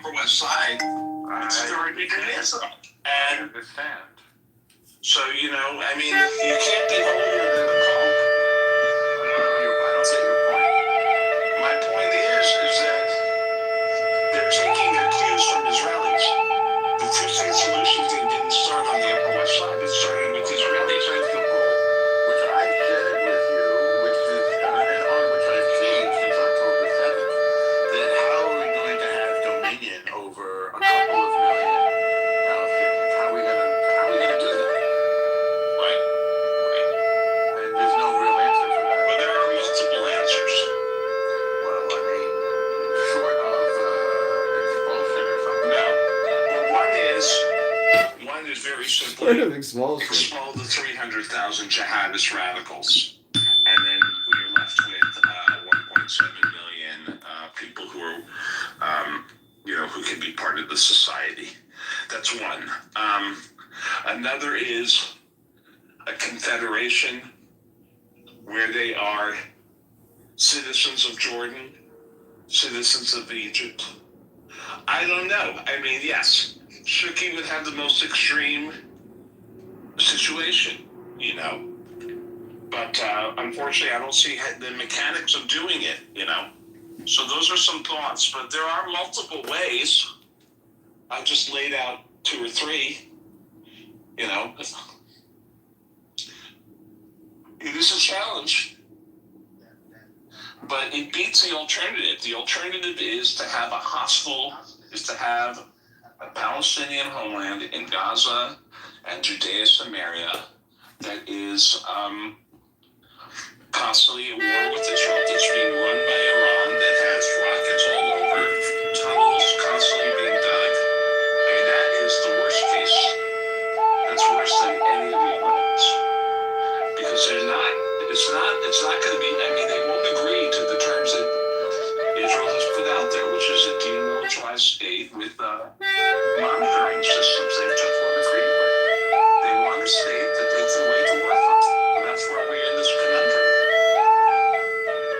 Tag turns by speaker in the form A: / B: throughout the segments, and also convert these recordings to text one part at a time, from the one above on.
A: Upper West Side, it's starting to miss them. And
B: I understand.
A: so, you know, I mean, you can't be holier than the Pope.
B: I don't get your point.
A: My point is that they're taking their cues from Israelis. The two-state solution thing didn't start on the Upper West Side. It started with Israelis.
B: Principle, which I shared with you, which is, and on which I've changed since October 7th, that how are we going to have dominion over a couple of million Palestinians? How are we going to do that?
A: Right.
B: And there's no real answer for that.
A: But there are multiple answers.
B: Well, I mean, short of expulsion or something.
A: No. Well, one is very simply
C: Sort of expulsion.
A: expel the 300,000 jihadist radicals, and then you're left with 1.7 million people who are, who can be part of the society. That's one. Another is a confederation where they are citizens of Jordan, citizens of Egypt. I don't know. I mean, yes, Shuki would have the most extreme situation, you know. But unfortunately, I don't see the mechanics of doing it, you know. So those are some thoughts. But there are multiple ways. I just laid out 2 or 3, you know. It is a challenge. But it beats the alternative. The alternative is to have a Palestinian homeland in Gaza and Judea Samaria that is constantly at war with Israel, that's being run by Iran, that has rockets all over, tunnels constantly being dug. I mean, that is the worst case. That's worse than any of the other ones. Because it's not going to be, I mean, they won't agree to the terms that Israel has put out there, which is a demilitarized state with monitoring systems. They've just won agreement. They want a state that they can wage a war from. And that's where we're in this conundrum.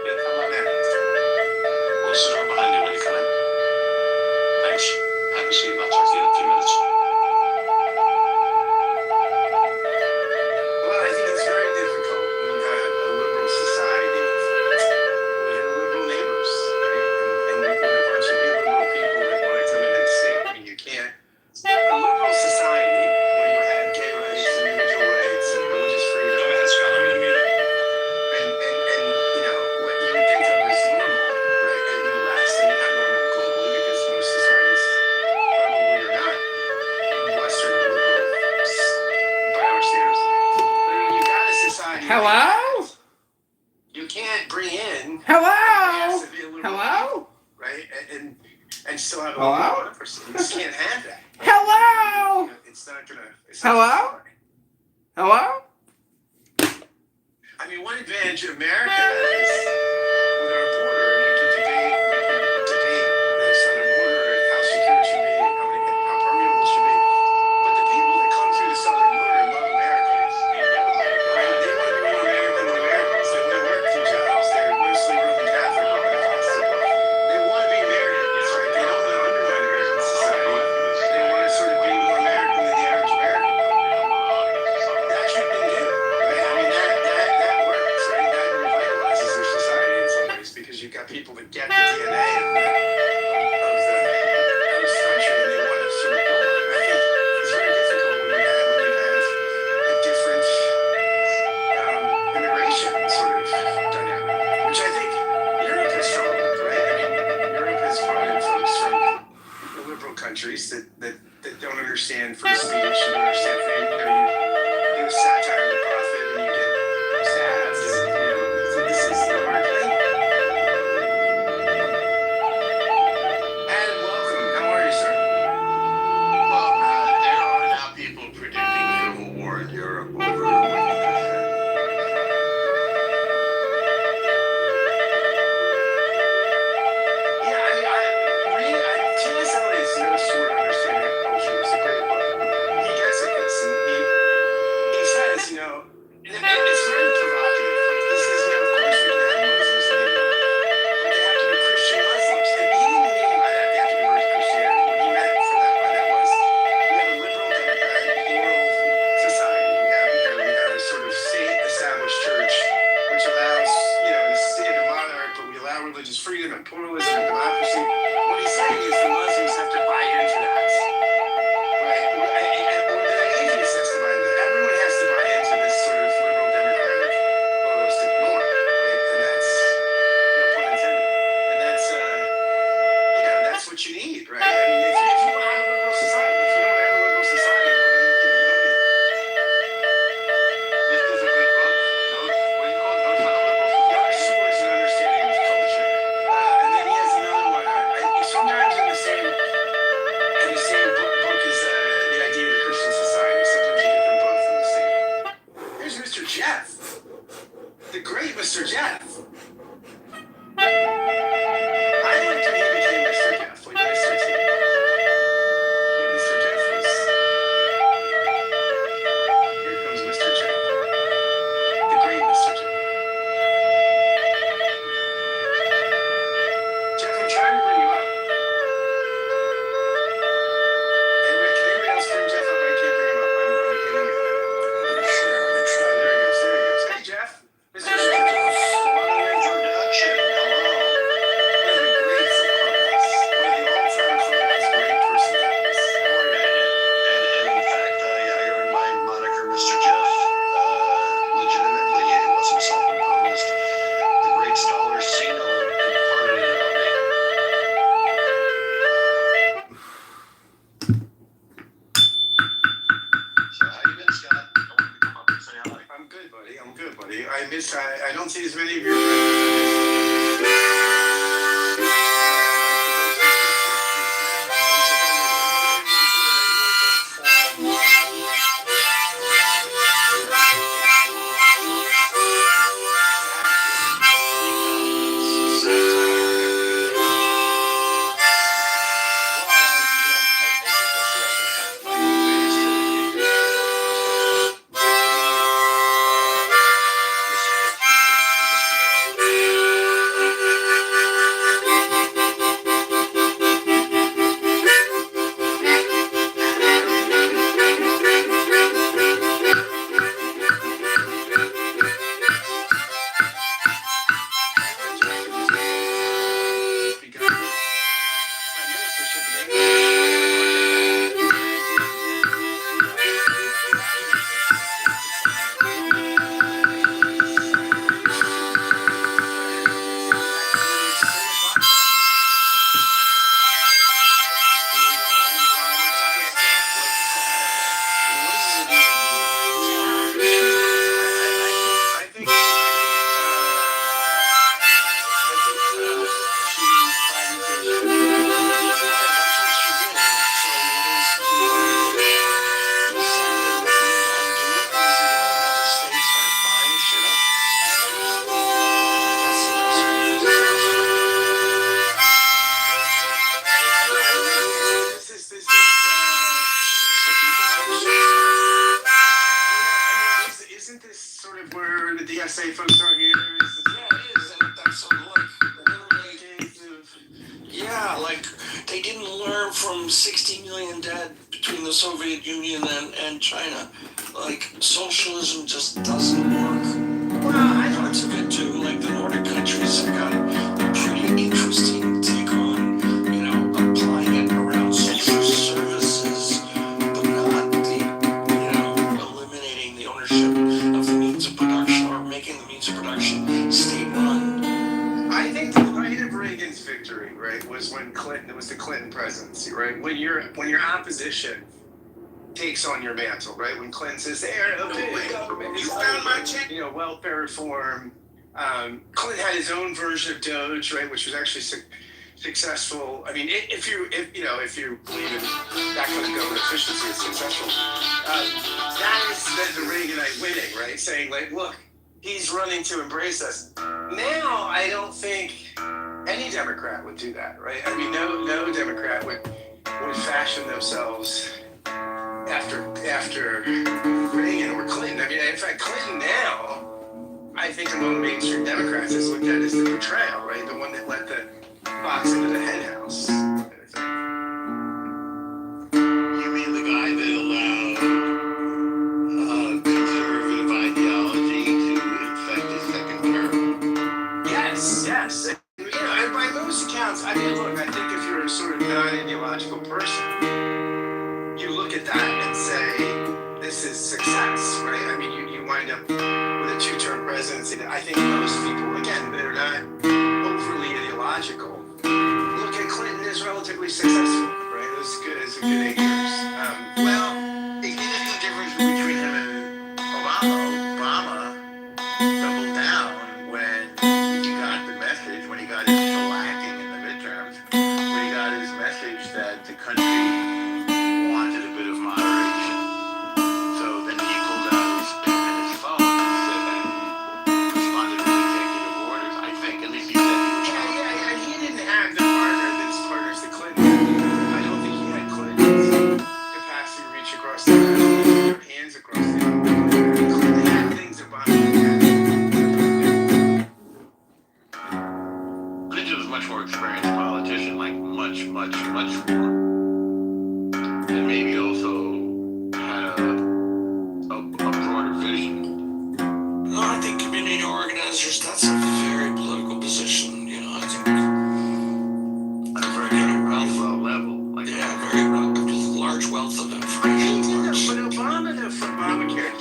A: Yeah, come on in. We'll sit right behind you when you come in. Thanks. Have a seat. I'll talk to you in a few minutes.
D: Well, I think it's very difficult when you have a liberal society. We have liberal neighbors, right? And you have a bunch of illiberal people that want to come in and say, I mean, you can't. A liberal society where you have gay rights, individual rights, and religious freedom.
A: Go ahead, Scott. I'm going to mute it.
D: And what you would think of as normal, right, in the West, and not normal globally, because most societies probably are not Western liberal by our standards. But when you've got a society,
C: Hello?
D: you can't bring in
C: Hello?
D: massive illiberal
C: Hello?
D: people, right, and still have a
C: Hello?
D: liberal person. You just can't have that.
C: Hello?
D: It's not gonna. It's
C: Hello?
D: Not
C: Hello?
D: I mean, one advantage America has with our border, and we could debate this on the border and how secure it should be, how permeable it should be. But the people that come through the southern border love America. Right? They want to be more American than Americans. They want to work 2 jobs. They're mostly Roman Catholic or Pentecostal. They want to be Americans, right? They don't want to undermine American society. They want to sort of be more American than the average American. That's what they do. Right? I mean, that works, right? That revitalizes their society in some ways because you've got people that get the DNA of this country and they want to sort of go on. I think it's very difficult when you have a different immigration sort of dynamic, which I think Europe has struggled with, right? I mean, Europe has brought in folks from the liberal countries that don't understand free speech and don't understand freedom. You do satire of the prophet and you get stabbed. And, so this is the hard thing. Adam, welcome. How are you, sir?
B: Well, there are now people predicting civil war in Europe over what you just said.
D: Yeah, T.S. Eliot's No Sword Understanding Culture was a great book. He gets at this. this. I don't see as many of your friends. Isn't this sort of where the DSA folks are here?
A: Yeah, it is, and that's sort of like literally, yeah, like they didn't learn from 60 million dead between the Soviet Union and China. Like socialism just doesn't work.
D: Well,
A: Parts of it do, like the Nordic countries have got a pretty interesting take on, applying it around social services, but not eliminating the ownership of the means of production or making the means of production state-run.
D: I think the height of Reagan's victory, right, was when it was the Clinton presidency, right? When your opposition takes on your mantle, right? When Clinton says, "There, okay, you found my check," welfare reform. Clinton had his own version of Doge, right, which was actually successful. I mean, if you believe in that kind of government efficiency is successful, that is the Reaganite winning, right? Saying like, look, he's running to embrace us. Now, I don't think any Democrat would do that, right? I mean, no Democrat would fashion themselves after Reagan or Clinton. I mean, in fact, Clinton now, I think among mainstream Democrats is looked at as the betrayal, right? The one that let the fox into the henhouse.
B: You mean the guy that allowed conservative ideology to infect his second term?
D: Yes. And by most accounts, I mean, look, I think if you're a sort of non-ideological person, you look at that and say, this is success, right? I mean, you wind up with a two-term presidency. I think most people, again, that are not overly ideological, look at Clinton as relatively successful, right? It was a good 8 years.
B: Well, here's the difference between him and Obama. Obama doubled down when he got the message, when he got his shellacking in the midterms, when he got his message that the country wanted a bit of moderation. So then he pulled out his pen and his phone and responded with executive orders. I think, at least he said he was.
D: Yeah, and he didn't have the partner that's partners to Clinton. I don't think he had Clinton's capacity to reach across the their hands across the Clinton had things Obama didn't have.
B: Clinton was a much more experienced politician, like much more. And maybe also had a broader vision.
A: No, I think community organizers, that's a very political position. I think
B: On a very low level. Like,
A: very large wealth of
D: He
A: information.
D: did, but Obama, for Obamacare,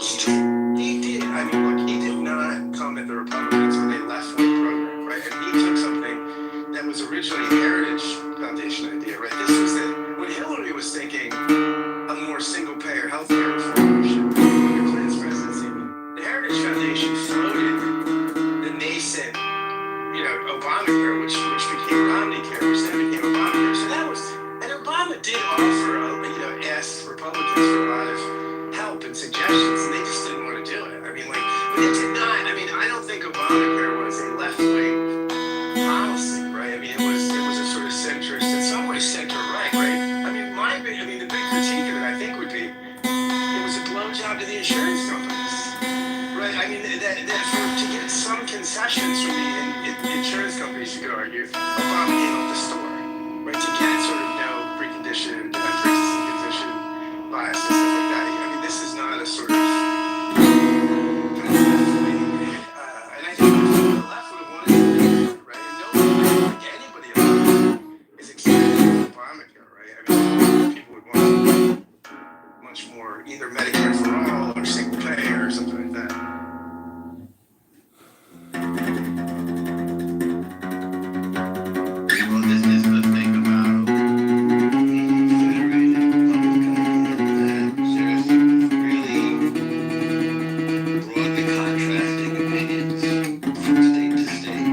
D: he did. I mean, look, he did not come at the Republicans when they left the program, right? And he took something that was originally a Heritage Foundation idea, right? This was when Hillary was thinking did offer, asked Republicans for a lot of help and suggestions, and they just didn't want to do it. I mean, like, they did not. I mean, I don't think Obamacare was a left-wing policy, right? I mean, it was a sort of centrist, in some ways center-right, right? I mean, the big critique of it, I think, would be it was a blowjob to the insurance companies, right? I mean, to get some concessions from the insurance companies, you could argue, Obama gave up the store, right? To get sort of no preconditioned, pre-existing condition bias and stuff like that. I mean, this is not a sort of kind of left-wing, and I think the left would have wanted to do it, right? And nobody, I don't think anybody in the left is excited about Obamacare, right? I mean, people would want much more either Medicare for all or single payer or something like that.
B: Well, this is the thing about the federated Republican that there's really broadly contrasting opinions from state to state.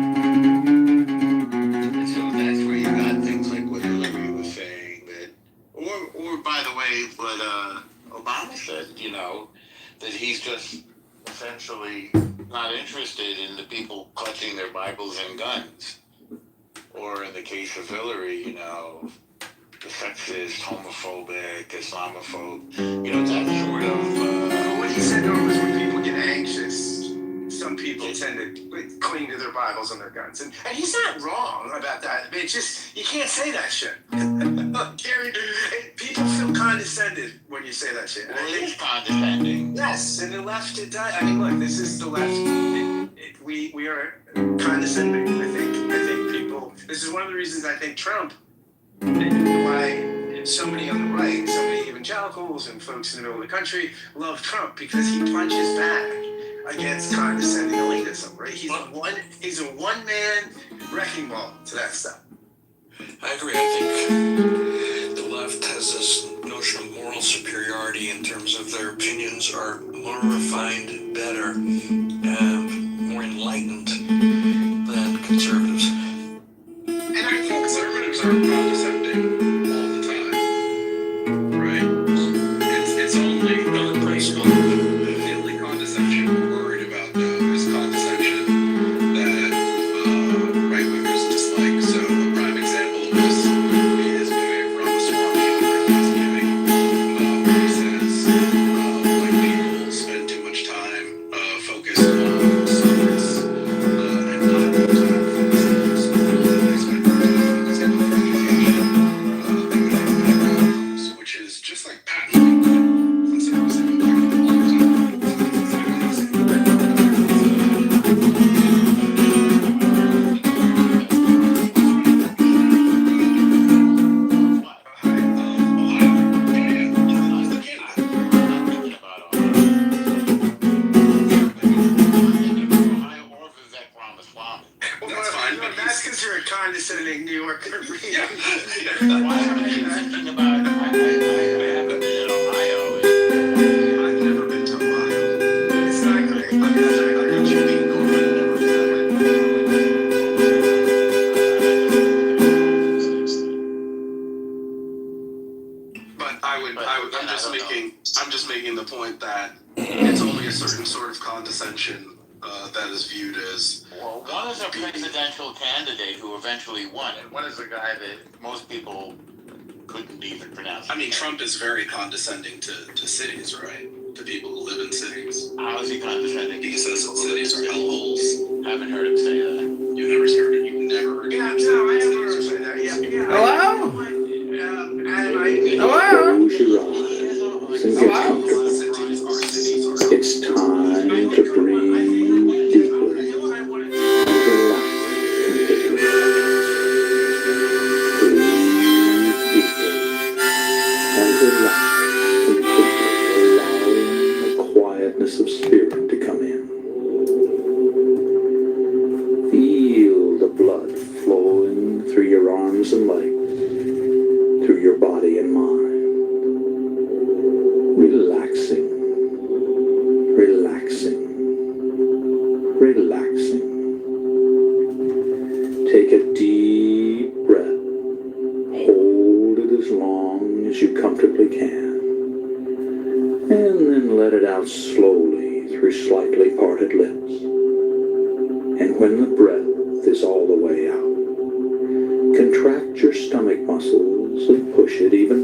B: And so that's where you got things like what Hillary was saying that, or by the way, what Obama said, that he's just essentially not interested in the people clutching their Bibles and guns. Or in the case of Hillary, the sexist, homophobic, Islamophobe, that sort of.
D: What he said though was when people get anxious, some people tend to cling to their Bibles and their guns, and he's not wrong about that. I mean, it's just you can't say that shit. Gary, people feel condescended when you say that shit.
B: Well, it is condescending.
D: Yes, and the left it does. I mean, look, this is the left. We are condescending. I think people. This is one of the reasons I think Trump. Why so many on the right, so many evangelicals and folks in the middle of the country love Trump because he punches back against condescending elitism. Right? He's a one-man wrecking ball to that stuff.
E: I agree. I think the left has this notion of moral superiority in terms of their opinions are more refined, better, and more enlightened than conservatives.
D: And I think conservatives are condescending all the time, right? It's only the principle the only condescension we're worried about, though, is condescension that right wingers dislike. So a prime example of this is Mayor Ramaswamy over Thanksgiving, where he says white people spend too much time focused on service and not enough time focused on which is just like patent. That's because you're a condescending New Yorker.
B: Why am I thinking about? I haven't been in Ohio.
D: I've never been to Ohio. It's not great. I mean, you being But I'm just making the point that it's only a certain sort of condescension that is viewed as.
B: Well, one is a presidential candidate who eventually won, and one is a guy that most people couldn't even pronounce.
D: I mean, Trump is very condescending to cities, right? To people who live in cities.
B: How is he condescending?
D: He says that cities are hellholes.
B: Haven't heard him say that.
D: You never heard it. You never heard it. Yeah, no, I never heard him say that. Yeah.
C: Hello?
F: Hello? She rise and get comfortable. It's time to breathe deeply and relax completely. Breathe deeply and relax completely, allowing the quietness of spirit to come in. Feel the blood flowing through your arms and legs. long as you comfortably can. And then let it out slowly through slightly parted lips. And when the breath is all the way out, contract your stomach muscles and push it even